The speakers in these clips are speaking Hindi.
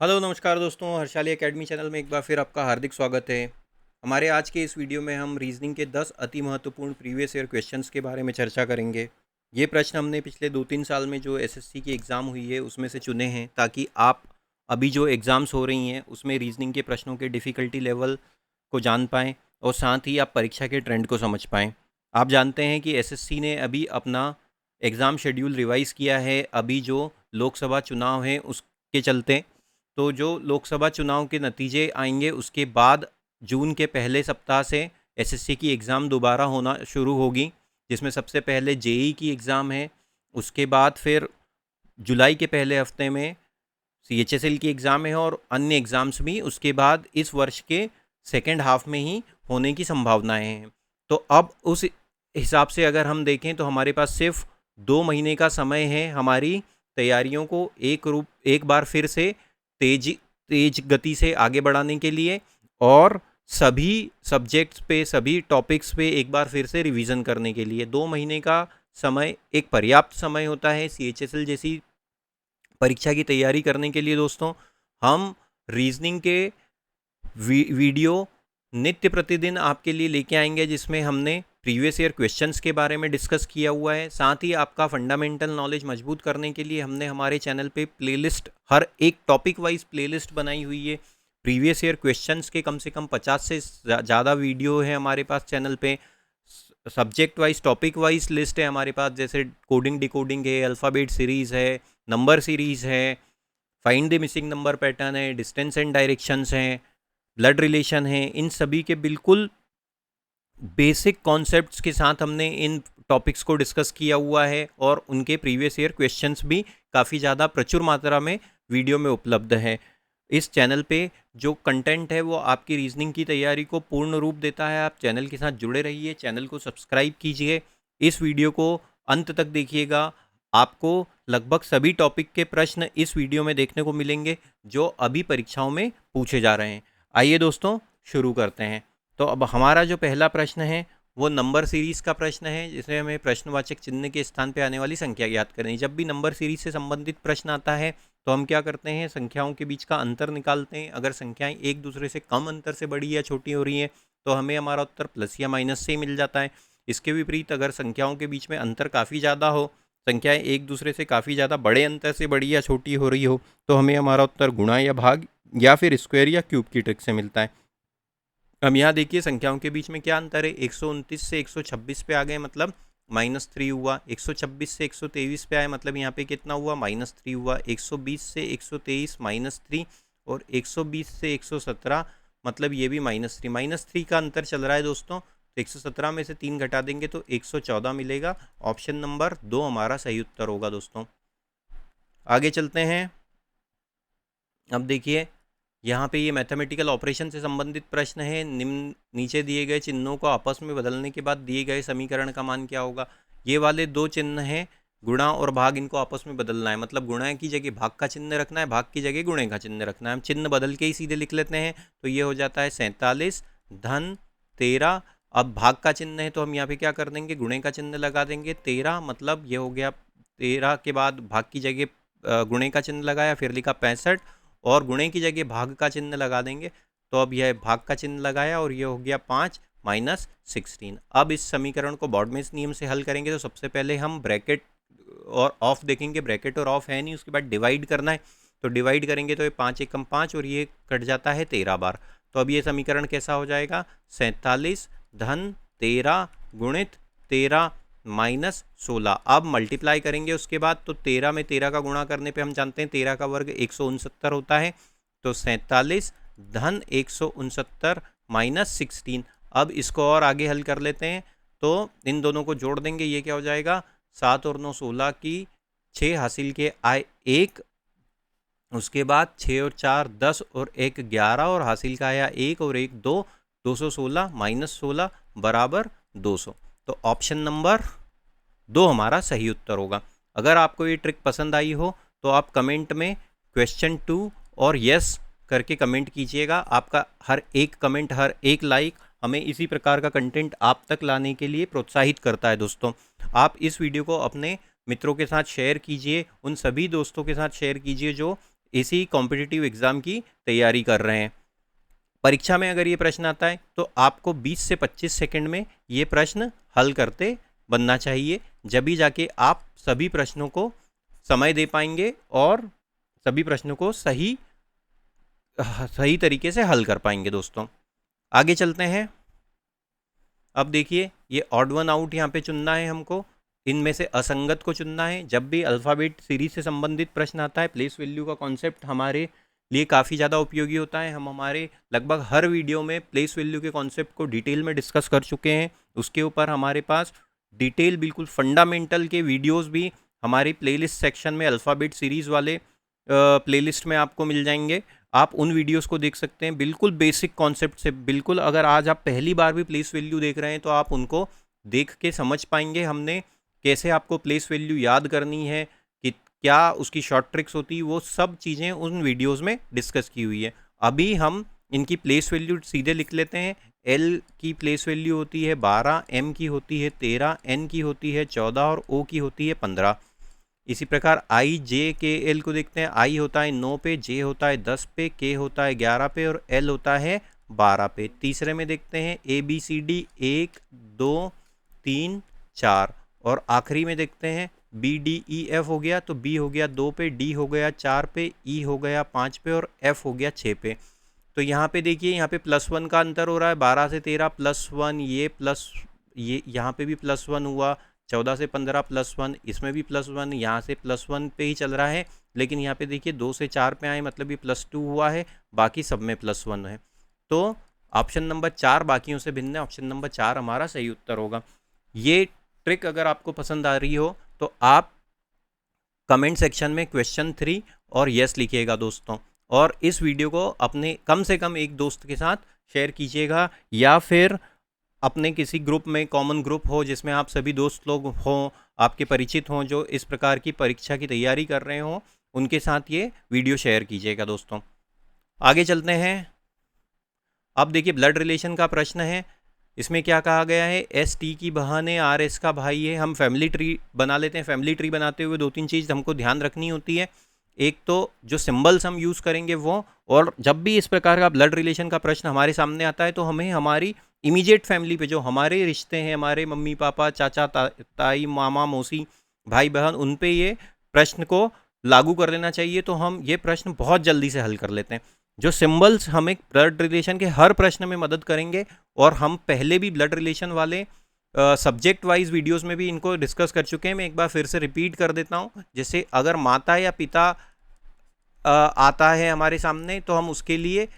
हेलो नमस्कार दोस्तों, हर्षाली एकेडमी चैनल में एक बार फिर आपका हार्दिक स्वागत है। हमारे आज के इस वीडियो में हम रीजनिंग के 10 अति महत्वपूर्ण प्रीवियस ईयर क्वेश्चंस के बारे में चर्चा करेंगे। ये प्रश्न हमने पिछले 2-3 साल में जो एसएससी की एग्ज़ाम हुई है उसमें से चुने हैं, ताकि आप अभी जो एग्ज़ाम्स हो रही हैं उसमें रीजनिंग के प्रश्नों के डिफ़िकल्टी लेवल को जान पाएँ और साथ ही आप परीक्षा के ट्रेंड को समझ पाएँ। आप जानते हैं कि एसएससी ने अभी अपना एग्ज़ाम शेड्यूल रिवाइज़ किया है, अभी जो लोकसभा चुनाव हैं उसके चलते। तो जो लोकसभा चुनाव के नतीजे आएंगे उसके बाद जून के पहले सप्ताह से एसएससी की एग्ज़ाम दोबारा होना शुरू होगी, जिसमें सबसे पहले जेई की एग्ज़ाम है। उसके बाद फिर जुलाई के पहले हफ्ते में सीएचएसएल की एग्ज़ाम है और अन्य एग्ज़ाम्स भी उसके बाद इस वर्ष के सेकेंड हाफ में ही होने की संभावनाएं हैं। तो अब उस हिसाब से अगर हम देखें तो हमारे पास सिर्फ 2 महीने का समय है हमारी तैयारियों को एक बार फिर से तेज तेज गति से आगे बढ़ाने के लिए, और सभी सब्जेक्ट्स पे, सभी टॉपिक्स पे एक बार फिर से रिवीजन करने के लिए 2 महीने का समय एक पर्याप्त समय होता है सीएचएसएल जैसी परीक्षा की तैयारी करने के लिए। दोस्तों, हम रीजनिंग के वीडियो नित्य प्रतिदिन आपके लिए लेके आएंगे, जिसमें हमने प्रीवियस ईयर क्वेश्चंस के बारे में डिस्कस किया हुआ है। साथ ही आपका फंडामेंटल नॉलेज मजबूत करने के लिए हमने हमारे चैनल पे प्लेलिस्ट, हर एक टॉपिक वाइज प्लेलिस्ट बनाई हुई है। प्रीवियस ईयर क्वेश्चंस के कम से कम 50 से ज़्यादा वीडियो है हमारे पास चैनल पे। Subject wise, topic wise list है हमारे पास, जैसे कोडिंग डिकोडिंग है, अल्फ़ाबेट सीरीज़ है, नंबर सीरीज़ है, find the missing number pattern है, डिस्टेंस एंड डायरेक्शंस हैं, ब्लड रिलेशन है। इन सभी के बिल्कुल बेसिक कॉन्सेप्ट्स के साथ हमने इन टॉपिक्स को डिस्कस किया हुआ है, और उनके प्रीवियस ईयर क्वेश्चंस भी काफ़ी ज़्यादा प्रचुर मात्रा में वीडियो में उपलब्ध है। इस चैनल पे जो कंटेंट है वो आपकी रीजनिंग की तैयारी को पूर्ण रूप देता है। आप चैनल के साथ जुड़े रहिए, चैनल को सब्सक्राइब कीजिए, इस वीडियो को अंत तक देखिएगा। आपको लगभग सभी टॉपिक के प्रश्न इस वीडियो में देखने को मिलेंगे जो अभी परीक्षाओं में पूछे जा रहे हैं। आइए दोस्तों, शुरू करते हैं। तो अब हमारा जो पहला प्रश्न है वो नंबर सीरीज़ का प्रश्न है, जिसमें हमें प्रश्नवाचक चिन्ह के स्थान पर आने वाली संख्या ज्ञात करनी है। जब भी नंबर सीरीज से संबंधित प्रश्न आता है तो हम क्या करते हैं, संख्याओं के बीच का अंतर निकालते हैं। अगर संख्याएं एक दूसरे से कम अंतर से बड़ी या छोटी हो रही हैं तो हमें हमारा उत्तर प्लस या माइनस से ही मिल जाता है। इसके विपरीत अगर संख्याओं के बीच में अंतर काफ़ी ज़्यादा हो, संख्याएं एक दूसरे से काफ़ी ज़्यादा बड़े अंतर से बड़ी या छोटी हो रही हो, तो हमें हमारा उत्तर गुणा या भाग या फिर स्क्वायर या क्यूब की ट्रिक से मिलता है। अब यहाँ देखिए संख्याओं के बीच में क्या अंतर है, 129 से 126 पे आ गए मतलब -3 हुआ, 126 से 123 पे आए मतलब यहाँ पे कितना हुआ, -3 हुआ, 120 से 123 -3, और 120 से 117 मतलब ये भी -3 का अंतर चल रहा है दोस्तों। तो 117 में से 3 घटा देंगे तो 114 मिलेगा। ऑप्शन नंबर 2 हमारा सही उत्तर होगा दोस्तों। आगे चलते हैं। अब देखिए यहाँ पे ये मैथमेटिकल ऑपरेशन से संबंधित प्रश्न है। निम्न नीचे दिए गए चिन्हों को आपस में बदलने के बाद दिए गए समीकरण का मान क्या होगा। ये वाले दो चिन्ह हैं, गुणा और भाग, इनको आपस में बदलना है। मतलब गुणा की जगह भाग का चिन्ह रखना है, भाग की जगह गुणे का चिन्ह रखना है। हम चिन्ह बदल के ही सीधे लिख लेते हैं, तो ये हो जाता है 47 धन 13। अब भाग का चिन्ह है तो हम यहाँ पे क्या कर देंगे, गुणे का चिन्ह लगा देंगे। 13 मतलब ये हो गया, 13 के बाद भाग की जगह गुणे का चिन्ह लगाया, फिर लिखा 65, और गुणे की जगह भाग का चिन्ह लगा देंगे। तो अब यह भाग का चिन्ह लगाया और ये हो गया 5 - 16। अब इस समीकरण को बॉडमेस नियम से हल करेंगे तो सबसे पहले हम ब्रैकेट और ऑफ देखेंगे। ब्रैकेट और ऑफ है नहीं, उसके बाद डिवाइड करना है। तो डिवाइड करेंगे तो ये 5 एकम 5 और ये कट जाता है 13 बार। तो अब ये समीकरण कैसा हो जाएगा, 47 धन 13 गुणित 13 -16। अब मल्टीप्लाई करेंगे उसके बाद, तो 13 में 13 का गुणा करने पे हम जानते हैं 13 का वर्ग 169 होता है। तो 47 धन 169 -16। अब इसको और आगे हल कर लेते हैं, तो इन दोनों को जोड़ देंगे। ये क्या हो जाएगा, 7 और 9 16 की 6 हासिल के आए 1, उसके बाद 6 और 4 10 और 1 11, और हासिल का आया 1 और 1 2, 216 -16 बराबर 200। तो ऑप्शन नंबर 2 हमारा सही उत्तर होगा। अगर आपको ये ट्रिक पसंद आई हो तो आप कमेंट में क्वेश्चन 2 और यस करके कमेंट कीजिएगा। आपका हर एक कमेंट, हर एक लाइक हमें इसी प्रकार का कंटेंट आप तक लाने के लिए प्रोत्साहित करता है। दोस्तों, आप इस वीडियो को अपने मित्रों के साथ शेयर कीजिए, उन सभी दोस्तों के साथ शेयर कीजिए जो इसी कॉम्पिटिटिव एग्ज़ाम की तैयारी कर रहे हैं। परीक्षा में अगर ये प्रश्न आता है तो आपको 20 से 25 सेकंड में ये प्रश्न हल करते बनना चाहिए, जब भी जाके आप सभी प्रश्नों को समय दे पाएंगे और सभी प्रश्नों को सही तरीके से हल कर पाएंगे। दोस्तों आगे चलते हैं। अब देखिए, ये ऑड वन आउट यहाँ पे चुनना है हमको, इनमें से असंगत को चुनना है। जब भी अल्फ़ाबेट सीरीज से संबंधित प्रश्न आता है, प्लेस वैल्यू का कॉन्सेप्ट हमारे लिए काफ़ी ज़्यादा उपयोगी होता है। हम हमारे लगभग हर वीडियो में प्लेस वैल्यू के कॉन्सेप्ट को डिटेल में डिस्कस कर चुके हैं। उसके ऊपर हमारे पास डिटेल बिल्कुल फंडामेंटल के वीडियोस भी हमारी प्लेलिस्ट सेक्शन में अल्फ़ाबेट सीरीज़ वाले प्लेलिस्ट में आपको मिल जाएंगे। आप उन वीडियोस को देख सकते हैं, बिल्कुल बेसिक कॉन्सेप्ट से। बिल्कुल अगर आज आप पहली बार भी प्लेस वैल्यू देख रहे हैं तो आप उनको देख के समझ पाएंगे हमने कैसे आपको प्लेस वैल्यू याद करनी है, कि क्या उसकी शॉर्ट ट्रिक्स होती है, वो सब चीज़ें उन वीडियोस में डिस्कस की हुई है। अभी हम इनकी प्लेस वैल्यू सीधे लिख लेते हैं। एल की प्लेस वैल्यू होती है 12, एम की होती है 13, एन की होती है 14 और ओ की होती है 15। इसी प्रकार आई जे के एल को देखते हैं। आई होता है 9 पे, जे होता है 10 पे, के होता है 11 पे और एल होता है 12 पे। तीसरे में देखते हैं ए बी सी डी 1 2 3 4 और आखिरी में देखते हैं बी डी ई एफ हो गया, तो बी हो गया 2 पे, डी हो गया 4 पे, ई हो गया 5 पे और एफ हो गया 6 पे। तो यहाँ पे देखिए, यहाँ पे +1 का अंतर हो रहा है, 12 से 13 +1, ये यहाँ पे भी +1 हुआ, 14 से 15 +1, इसमें भी +1, यहाँ से +1 पे ही चल रहा है। लेकिन यहाँ पे देखिए 2 से 4 पे आए, मतलब ये +2 हुआ है, बाकी सब में +1 है। तो ऑप्शन नंबर 4 बाकियों से भिन्न है, ऑप्शन नंबर 4 हमारा सही उत्तर होगा। ये ट्रिक अगर आपको पसंद आ रही हो तो आप कमेंट सेक्शन में क्वेश्चन 3 और यस लिखिएगा दोस्तों, और इस वीडियो को अपने कम से कम एक दोस्त के साथ शेयर कीजिएगा, या फिर अपने किसी ग्रुप में, कॉमन ग्रुप हो जिसमें आप सभी दोस्त लोग हों, आपके परिचित हों जो इस प्रकार की परीक्षा की तैयारी कर रहे हों, उनके साथ ये वीडियो शेयर कीजिएगा दोस्तों। आगे चलते हैं। अब देखिए, ब्लड रिलेशन का प्रश्न है। इसमें क्या कहा गया है, एस टी की बहन है, आर एस का भाई है। हम फैमिली ट्री बना लेते हैं। फैमिली ट्री बनाते हुए 2-3 चीज़ हमको ध्यान रखनी होती है। एक तो जो सिंबल्स हम यूज़ करेंगे वो, और जब भी इस प्रकार का ब्लड रिलेशन का प्रश्न हमारे सामने आता है तो हमें हमारी इमीडिएट फैमिली पे जो हमारे रिश्ते हैं, हमारे मम्मी पापा, चाचा ताई, मामा मौसी, भाई बहन, उन पे ये प्रश्न को लागू कर लेना चाहिए। तो हम ये प्रश्न बहुत जल्दी से हल कर लेते हैं। जो सिंबल्स हमें ब्लड रिलेशन के हर प्रश्न में मदद करेंगे, और हम पहले भी ब्लड रिलेशन वाले सब्जेक्ट वाइज वीडियोस में भी इनको डिस्कस कर चुके हैं। मैं एक बार फिर से रिपीट कर देता हूँ। जैसे अगर माता या पिता आता है हमारे सामने, तो हम उसके लिए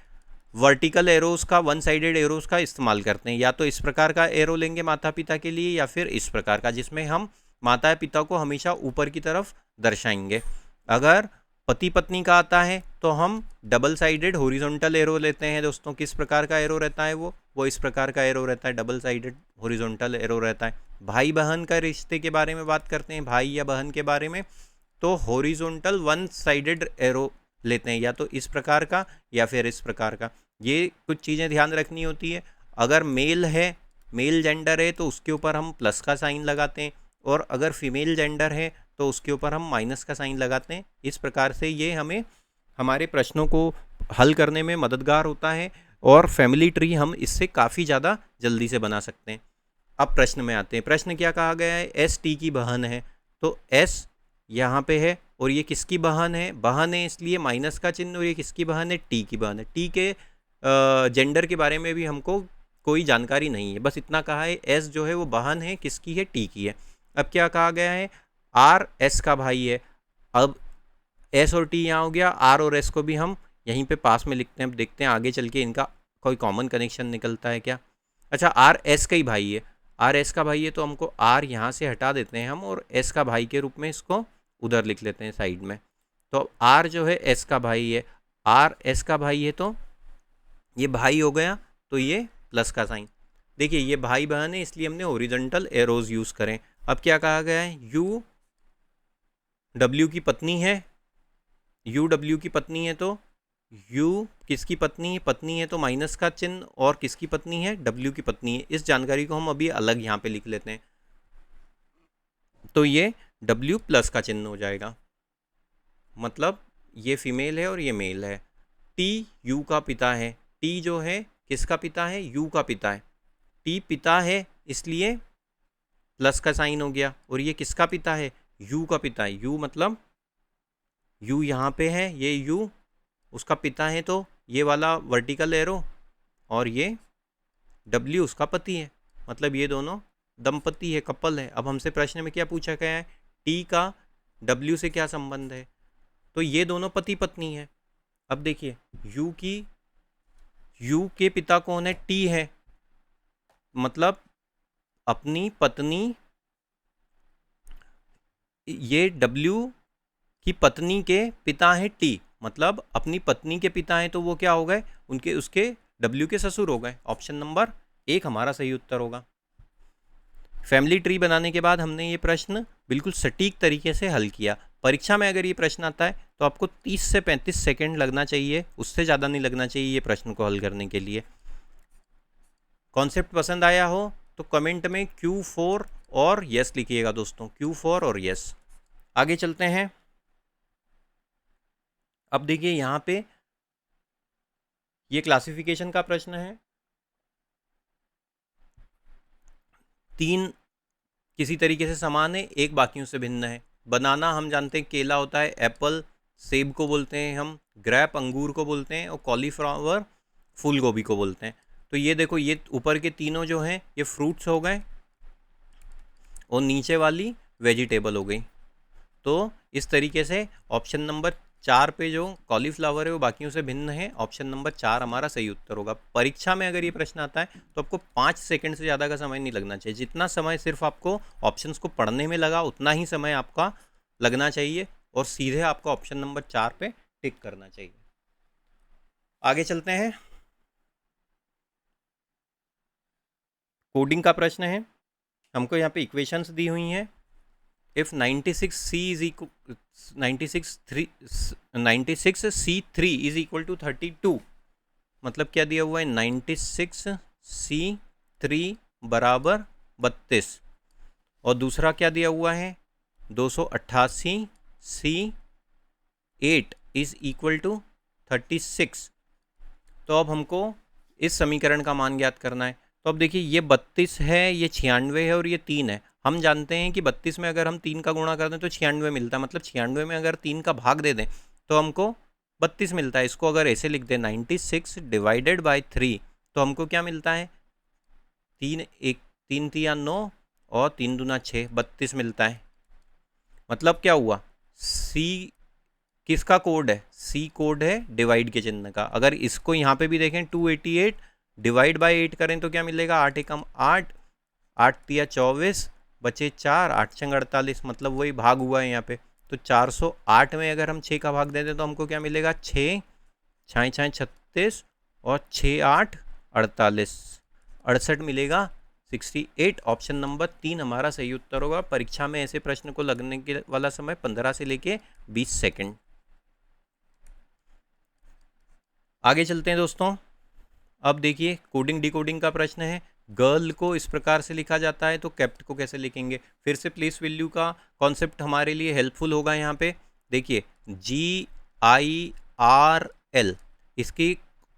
वर्टिकल एरोस का, वन साइडेड एरोस का इस्तेमाल करते हैं। या तो इस प्रकार का एरो लेंगे माता पिता के लिए, या फिर इस प्रकार का, जिसमें हम माता या पिता को हमेशा ऊपर की तरफ दर्शाएंगे। अगर पति पत्नी का आता है तो हम डबल साइडेड हॉरिजॉन्टल एरो लेते हैं दोस्तों। किस प्रकार का एरो रहता है वो इस प्रकार का एरो रहता है, डबल साइडेड हॉरिजॉन्टल एरो रहता है। भाई बहन का रिश्ते के बारे में बात करते हैं, भाई या बहन के बारे में, तो हॉरिजॉन्टल वन साइडेड एरो लेते हैं, या तो इस प्रकार का या फिर इस प्रकार का। ये कुछ चीज़ें ध्यान रखनी होती है। अगर मेल है, मेल जेंडर है, तो उसके ऊपर हम प्लस का साइन लगाते हैं, और अगर फीमेल जेंडर है तो उसके ऊपर हम माइनस का साइन लगाते हैं। इस प्रकार से ये हमें हमारे प्रश्नों को हल करने में मददगार होता है, और फैमिली ट्री हम इससे काफ़ी ज़्यादा जल्दी से बना सकते हैं। अब प्रश्न में आते हैं। प्रश्न क्या कहा गया है, एस टी की बहन है, तो एस यहाँ पे है, और ये किसकी बहन है, बहन है इसलिए माइनस का चिन्ह, और ये किसकी बहन है, टी की बहन है। टी के जेंडर के बारे में भी हमको कोई जानकारी नहीं है, बस इतना कहा है एस जो है वो बहन है, किसकी है, टी की है। अब क्या कहा गया है, आर एस का भाई है। अब एस और टी यहाँ हो गया, आर और एस को भी हम यहीं पे पास में लिखते हैं। अब देखते हैं आगे चल के इनका कोई कॉमन कनेक्शन निकलता है क्या। अच्छा, आर एस का ही भाई है, आर एस का भाई है, तो हमको आर यहाँ से हटा देते हैं हम, और एस का भाई के रूप में इसको उधर लिख लेते हैं साइड में। तो आर जो है एस का भाई है, आर एस का भाई है, तो ये भाई हो गया, तो ये प्लस का साइन। देखिए ये भाई बहन है इसलिए हमने ओरिजेंटल एरोज यूज़ करें। अब क्या कहा गया है, यू डब्ल्यू की पत्नी है, यू डब्ल्यू की पत्नी है, तो यू किसकी पत्नी है, पत्नी है तो माइनस का चिन्ह, और किसकी पत्नी है, डब्ल्यू की पत्नी है। इस जानकारी को हम अभी अलग यहाँ पे लिख लेते हैं, तो ये डब्ल्यू प्लस का चिन्ह हो जाएगा। मतलब ये फीमेल है और ये मेल है। टी यू का पिता है। टी जो है किसका पिता है? यू का पिता है। टी पिता है इसलिए प्लस का साइन हो गया। और ये किसका पिता है? यू का पिता है। यू मतलब यू यहाँ पे है, ये यू उसका पिता है, तो ये वाला वर्टिकल एरो, और ये डब्ल्यू उसका पति है। मतलब ये दोनों दंपति है, कपल है। अब हमसे प्रश्न में क्या पूछा गया है? टी का डब्ल्यू से क्या संबंध है? तो ये दोनों पति पत्नी है। अब देखिए यू के पिता कौन है? टी है, मतलब अपनी पत्नी, ये डब्ल्यू की पत्नी के पिता हैं टी, मतलब अपनी पत्नी के पिता हैं, तो वो क्या हो गए? उनके उसके डब्ल्यू के ससुर हो गए। ऑप्शन नंबर 1 हमारा सही उत्तर होगा। फैमिली ट्री बनाने के बाद हमने ये प्रश्न बिल्कुल सटीक तरीके से हल किया। परीक्षा में अगर ये प्रश्न आता है तो आपको 30 से 35 सेकंड लगना चाहिए, उससे ज़्यादा नहीं लगना चाहिए ये प्रश्न को हल करने के लिए। कॉन्सेप्ट पसंद आया हो तो कमेंट में Q4 और यस लिखिएगा दोस्तों, Q4 और यस। आगे चलते हैं। अब देखिए यहाँ पे ये क्लासिफिकेशन का प्रश्न है। 3 किसी तरीके से समान है, 1 बाकियों से भिन्न है। बनाना हम जानते हैं केला होता है, एप्पल सेब को बोलते हैं हम, ग्रेप अंगूर को बोलते हैं, और कॉलीफ्लावर फूल गोभी को बोलते हैं। तो ये देखो, ये ऊपर के तीनों जो हैं ये फ्रूट्स हो गए और नीचे वाली वेजिटेबल हो गई। तो इस तरीके से ऑप्शन नंबर 4 पे जो कॉलीफ्लावर है वो बाकियों से भिन्न है। ऑप्शन नंबर 4 हमारा सही उत्तर होगा। परीक्षा में अगर ये प्रश्न आता है तो आपको 5 सेकंड से ज़्यादा का समय नहीं लगना चाहिए। जितना समय सिर्फ आपको ऑप्शंस को पढ़ने में लगा उतना ही समय आपका लगना चाहिए, और सीधे आपको ऑप्शन नंबर 4 पे टिक करना चाहिए। आगे चलते हैं। कोडिंग का प्रश्न है। हमको यहाँ पे इक्वेशंस दी हुई हैं। If 96C3 is equal to 32, मतलब क्या दिया हुआ है? 96C3 बराबर 32, और दूसरा क्या दिया हुआ है? 288C8 is equal to 36। तो अब हमको इस समीकरण का मान ज्ञात करना है। तो अब देखिए, ये 32 है, ये 96 है, और ये 3 है। हम जानते हैं कि 32 में अगर हम 3 का गुणा कर दें तो 96 मिलता है, मतलब 96 में अगर 3 का भाग दे दें तो हमको 32 मिलता है। इसको अगर ऐसे लिख दें 96 डिवाइडेड बाई 3, तो हमको क्या मिलता है? 3 तिया 9 और 3 दूना 6, 32 मिलता है। मतलब क्या हुआ? सी किसका कोड है? सी कोड है डिवाइड के चिन्ह का। अगर इसको यहाँ पे भी देखें 288 डिवाइड बाई 8 करें तो क्या मिलेगा? 8 एकम 8, 8 तिया 24, बचे 4, 8 छंग 48, मतलब वही भाग हुआ है यहाँ पे। तो 408 में अगर हम 6 का भाग दे दें तो हमको क्या मिलेगा? 6 छाएँ 36 और 6 8 48, 68 मिलेगा 68। ऑप्शन नंबर 3 हमारा सही उत्तर होगा। परीक्षा में ऐसे प्रश्न को लगने के वाला समय 15 से लेके 20 सेकंड। आगे चलते हैं दोस्तों। अब देखिए, कोडिंग डिकोडिंग का प्रश्न है। गर्ल को इस प्रकार से लिखा जाता है, तो कैप्ट को कैसे लिखेंगे? फिर से प्लेस वैल्यू का कॉन्सेप्ट हमारे लिए हेल्पफुल होगा। यहाँ पे देखिए, GIRL, इसकी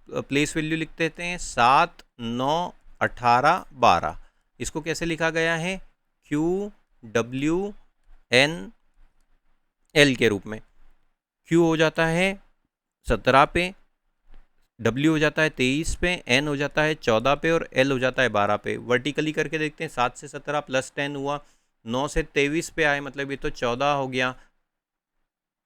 प्लेस वैल्यू लिख देते हैं 7 9 18 12। इसको कैसे लिखा गया है? QWNL के रूप में। Q हो जाता है 17 पे, W हो जाता है 23 पे, N हो जाता है 14 पे, और L हो जाता है 12 पे। वर्टिकली करके देखते हैं, 7 से 17 प्लस 10 हुआ, 9 से 23 पे आए, मतलब ये तो 14 हो गया,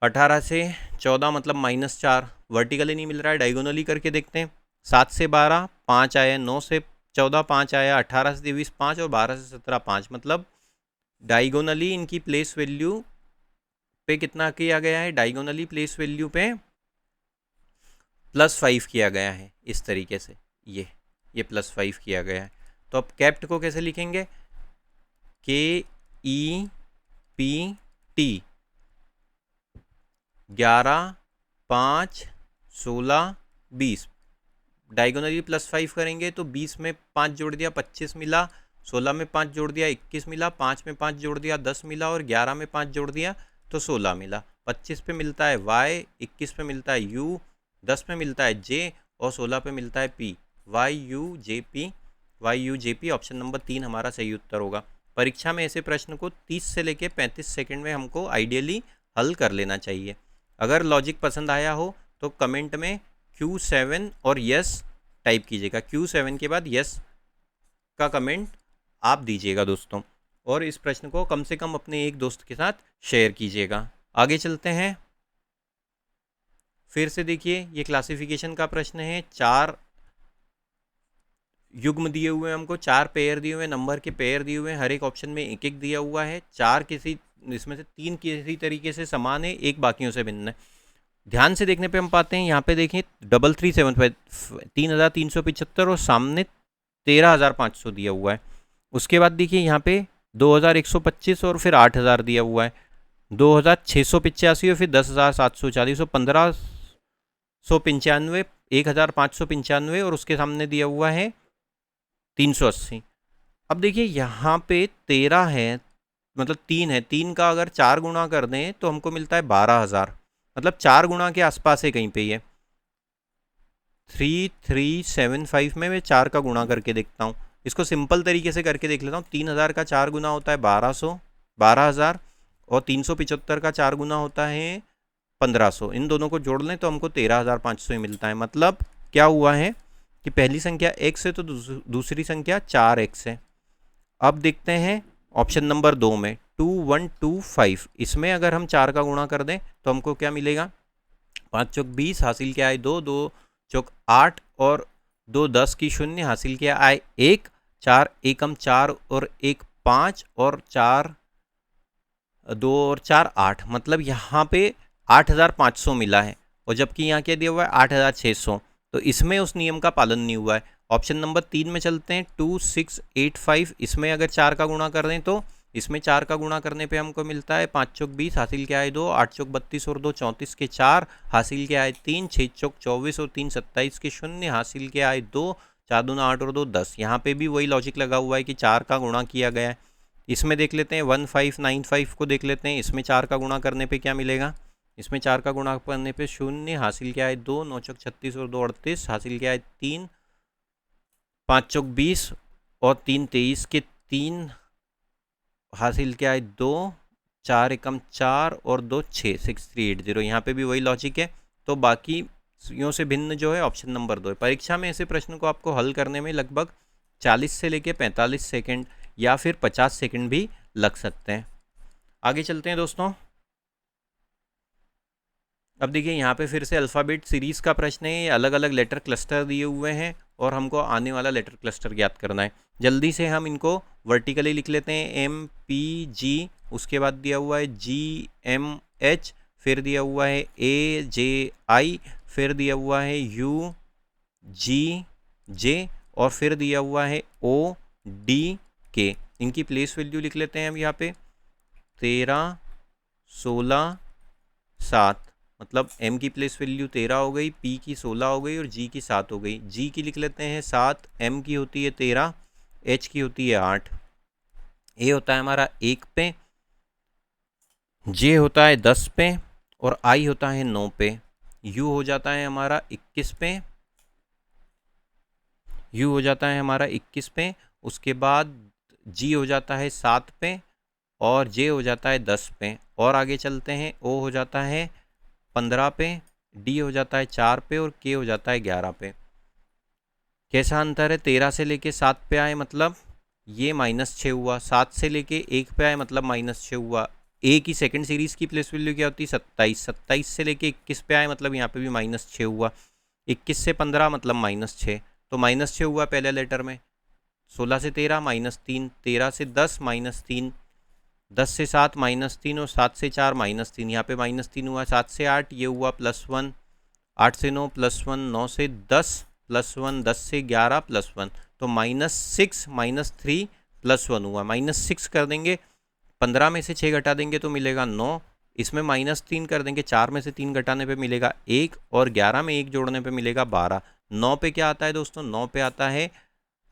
18 से 14 मतलब -4। वर्टिकली नहीं मिल रहा है, डायगोनली करके देखते हैं। 7 से 12 5 आया, 9 से 14 5 आया, 18 से 23 5, और 12 से 17 5। मतलब डायगोनली इनकी प्लेस वैल्यू पे कितना किया गया है? डायगोनली प्लेस वैल्यू पे +5 किया गया है। इस तरीके से ये +5 किया गया है। तो अब कैप्ट को कैसे लिखेंगे? KEPT 11 5 16 20। डायगोनली +5 करेंगे तो 20 में 5 जोड़ दिया 25 मिला, 16 में 5 जोड़ दिया 21 मिला, 5 में 5 जोड़ दिया 10 मिला, और 11 में 5 जोड़ दिया तो 16 मिला। 25 पे मिलता है y, 21 पे मिलता है u, 10 पे मिलता है j और 16 पे मिलता है p। YUJP ऑप्शन नंबर 3 हमारा सही उत्तर होगा। परीक्षा में ऐसे प्रश्न को 30 से लेके 35 सेकंड में हमको आइडियली हल कर लेना चाहिए। अगर लॉजिक पसंद आया हो तो कमेंट में Q7 और यस टाइप कीजिएगा। Q7 के बाद यस का कमेंट आप दीजिएगा दोस्तों, और इस प्रश्न को कम से कम अपने एक दोस्त के साथ शेयर कीजिएगा। आगे चलते हैं। फिर से देखिए, ये क्लासिफिकेशन का प्रश्न है। 4 युग्म दिए हुए हैं हमको, 4 पेयर दिए हुए हैं, नंबर के पेयर दिए हुए हैं, हर एक ऑप्शन में एक एक दिया हुआ है। 4 किसी इसमें से 3 किसी तरीके से समान है, एक बाकियों से भिन्न है। ध्यान से देखने पे हम पाते हैं, यहाँ पे देखें 3375 3375 और सामने 13500 दिया हुआ है। उसके बाद देखिए यहाँ पे 2125 और फिर 8000 दिया हुआ है, 2685 और फिर 10740 और 1595 1595 और उसके सामने दिया हुआ है 380। अब देखिए यहाँ पे 13 है, मतलब 3 है, 3 का अगर 4 गुणा कर दें तो हमको मिलता है 12000, मतलब 4 गुणा के आसपास है कहीं पे ये। 3375 में मैं 4 का गुणा करके देखता हूँ, इसको सिंपल तरीके से करके देख लेता हूँ। 3000 का 4 गुना होता है 12000 और 375 का 4 गुना होता है 1500। इन दोनों को जोड़ लें तो हमको 13500 ही मिलता है। मतलब क्या हुआ है कि पहली संख्या x है तो दूसरी संख्या 4x है। अब देखते हैं ऑप्शन नंबर 2 में 2125, इसमें अगर हम 4 का गुणा कर दें तो हमको क्या मिलेगा, 5 चौक 20 हासिल किया है 2, 2 चौक 8 और 2 10 की 0 हासिल किया आए 1, 4 एकम 4 और 1 5 और 4 2 और 4 8, मतलब यहाँ पे 8500 मिला है, और जबकि यहाँ क्या दिया हुआ है 8600, तो इसमें उस नियम का पालन नहीं हुआ है। ऑप्शन नंबर 3 में चलते हैं 2685, इसमें अगर 4 का गुणा कर दें तो इसमें 4 का गुणा करने पे हमको मिलता है 5 चौक 20 हासिल क्या है 2, 8 चौक 32 और 2 34 के 4 हासिल क्या है 3, 6 चौक 24 और 3 27 के 0 हासिल क्या है 2, 4 दूना 8 और 2 10। यहाँ पे भी वही लॉजिक लगा हुआ है कि 4 का गुणा किया गया है। इसमें देख लेते हैं 1595 को देख लेते हैं, इसमें 4 का गुणा करने पे क्या मिलेगा, इसमें 4 का गुणा करने पे 0 हासिल क्या है 2, 9 चौक 36 और 2 38 हासिल क्या है 3, 5 चौक 20 और 3 23 के 3 हासिल क्या है 2, 4 एकम 4 और 2 6 6380। यहाँ पे भी वही लॉजिक है। तो बाकी यों से भिन्न जो है ऑप्शन नंबर 2 है। परीक्षा में ऐसे प्रश्न को आपको हल करने में लगभग 40 से लेके 45 सेकंड या फिर 50 सेकंड भी लग सकते हैं। आगे चलते हैं दोस्तों। अब देखिए यहाँ पे फिर से अल्फ़ाबेट सीरीज़ का प्रश्न है। अलग अलग लेटर क्लस्टर दिए हुए हैं और हमको आने वाला लेटर क्लस्टर ज्ञात करना है। जल्दी से हम इनको वर्टिकली लिख लेते हैं। MPG, उसके बाद दिया हुआ है GMH, फिर दिया हुआ है AJI, फिर दिया हुआ है UGJ और फिर दिया हुआ है ODK। इनकी प्लेस वैल्यू लिख लेते हैं हम यहाँ पे 13 16 7, मतलब M की प्लेस वैल्यू 13 हो गई, P की 16 हो गई और G की 7 हो गई। G की लिख लेते हैं 7, M की होती है 13, H की होती है 8, A होता है हमारा 1 पे, J होता है 10 पे और I होता है 9 पे, U हो जाता है हमारा 21 पे, U हो जाता है हमारा 21 पे, उसके बाद G हो जाता है 7 पे और J हो जाता है 10 पे। और आगे चलते हैं, O हो जाता है 15 पे, D हो जाता है 4 पे और K हो जाता है 11 पे। कैसा अंतर है, 13 से लेके 7 पे आए मतलब ये -6 हुआ, 7 से लेके 1 पे आए मतलब -6 हुआ। A की सेकंड सीरीज़ की प्लेस वैल्यू क्या होती है 27, 27 से लेके 21 पे आए मतलब यहाँ पे भी -6 हुआ। 21 से 15 मतलब -6, तो -6 हुआ पहले लेटर में। 16 से 13 -3, 13 से 10 -3, 10 से 7 -3 और 7 से 4 -3, यहाँ पे -3 हुआ। 7 से 8 ये हुआ +1, 8 से 9 +1, 9 से 10 +1, 10 से 11 +1, तो -6 -3 +1 हुआ। -6 कर देंगे, 15 में से 6 घटा देंगे तो मिलेगा 9, इसमें -3 कर देंगे, 4 में से 3 घटाने पे मिलेगा 1 और 11 में 1 जोड़ने पे मिलेगा 12। 9 पे क्या आता है दोस्तों, 9 पे आता है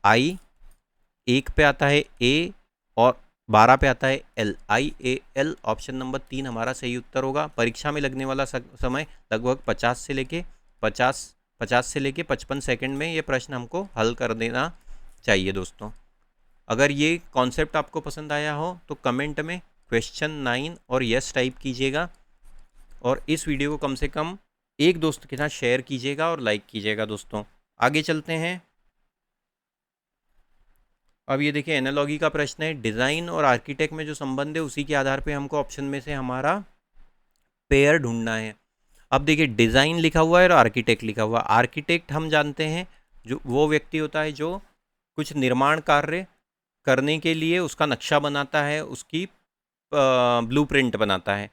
I, 1 पे आता है A और 12 पे आता है LIAL, ऑप्शन नंबर 3 हमारा सही उत्तर होगा। परीक्षा में लगने वाला समय लगभग 50 से लेके 55 सेकंड में ये प्रश्न हमको हल कर देना चाहिए दोस्तों। अगर ये कॉन्सेप्ट आपको पसंद आया हो तो कमेंट में क्वेश्चन 9 और यस टाइप कीजिएगा, और इस वीडियो को कम से कम एक दोस्त के साथ शेयर कीजिएगा और लाइक कीजिएगा दोस्तों। आगे चलते हैं। अब ये देखिए एनालॉगी का प्रश्न है। डिज़ाइन और आर्किटेक्ट में जो संबंध है उसी के आधार पे हमको ऑप्शन में से हमारा पेयर ढूंढना है। अब देखिए डिज़ाइन लिखा हुआ है और आर्किटेक्ट लिखा हुआ है। आर्किटेक्ट हम जानते हैं जो वो व्यक्ति होता है जो कुछ निर्माण कार्य करने के लिए उसका नक्शा बनाता है, उसकी ब्लूप्रिंट बनाता है,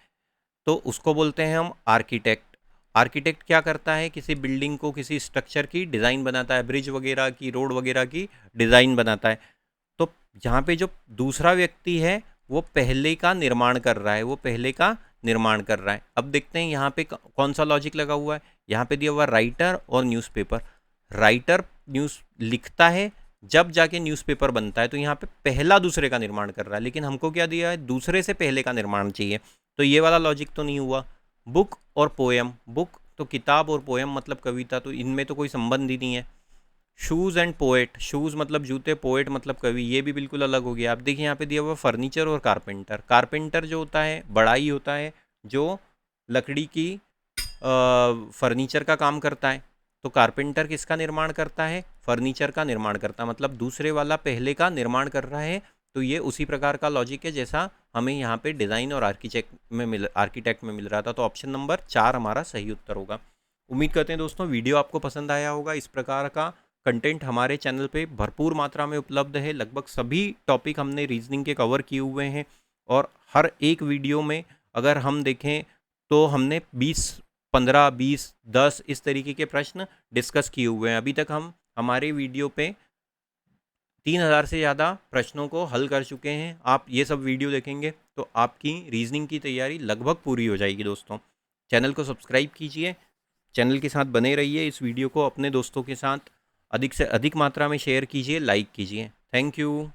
तो उसको बोलते हैं हम आर्किटेक्ट। आर्किटेक्ट क्या करता है, किसी बिल्डिंग को, किसी स्ट्रक्चर की डिज़ाइन बनाता है, ब्रिज वगैरह की, रोड वगैरह की डिज़ाइन बनाता है। तो यहाँ पे जो दूसरा व्यक्ति है वो पहले का निर्माण कर रहा है, वो पहले का निर्माण कर रहा है। अब देखते हैं यहाँ पे कौन सा लॉजिक लगा हुआ है। यहाँ पे दिया हुआ राइटर और न्यूज़पेपर। राइटर न्यूज़ लिखता है, जब जाके न्यूज़पेपर बनता है, तो यहाँ पे पहला दूसरे का निर्माण कर रहा है, लेकिन हमको क्या दिया है, दूसरे से पहले का निर्माण चाहिए, तो ये वाला लॉजिक तो नहीं हुआ। बुक और पोएम, बुक तो किताब और पोएम मतलब कविता, तो इनमें तो कोई संबंध ही नहीं है। शूज़ एंड पोएट, शूज़ मतलब जूते, पोएट मतलब कवि, ये भी बिल्कुल अलग हो गया। आप देखिए यहाँ पे दिया हुआ फर्नीचर और कारपेंटर। कारपेंटर जो होता है बढ़ाई होता है, जो लकड़ी की फर्नीचर का काम करता है, तो कारपेंटर किसका निर्माण करता है, फर्नीचर का निर्माण करता है, मतलब दूसरे वाला पहले का निर्माण कर रहा है। तो ये उसी प्रकार का लॉजिक है जैसा हमें यहाँ पे डिज़ाइन और आर्किटेक्ट में मिल रहा था। तो ऑप्शन नंबर 4 हमारा सही उत्तर होगा। उम्मीद करते हैं दोस्तों वीडियो आपको पसंद आया होगा। इस प्रकार का कंटेंट हमारे चैनल पे भरपूर मात्रा में उपलब्ध है। लगभग सभी टॉपिक हमने रीजनिंग के कवर किए हुए हैं, और हर एक वीडियो में अगर हम देखें तो हमने 15, 20, 10 इस तरीके के प्रश्न डिस्कस किए हुए हैं। अभी तक हम हमारे वीडियो पे 3000 से ज़्यादा प्रश्नों को हल कर चुके हैं। आप ये सब वीडियो देखेंगे तो आपकी रीजनिंग की तैयारी लगभग पूरी हो जाएगी दोस्तों। चैनल को सब्सक्राइब कीजिए, चैनल के साथ बने रहिए। इस वीडियो को अपने दोस्तों के साथ अधिक से अधिक मात्रा में शेयर कीजिए, लाइक कीजिए। Thank you.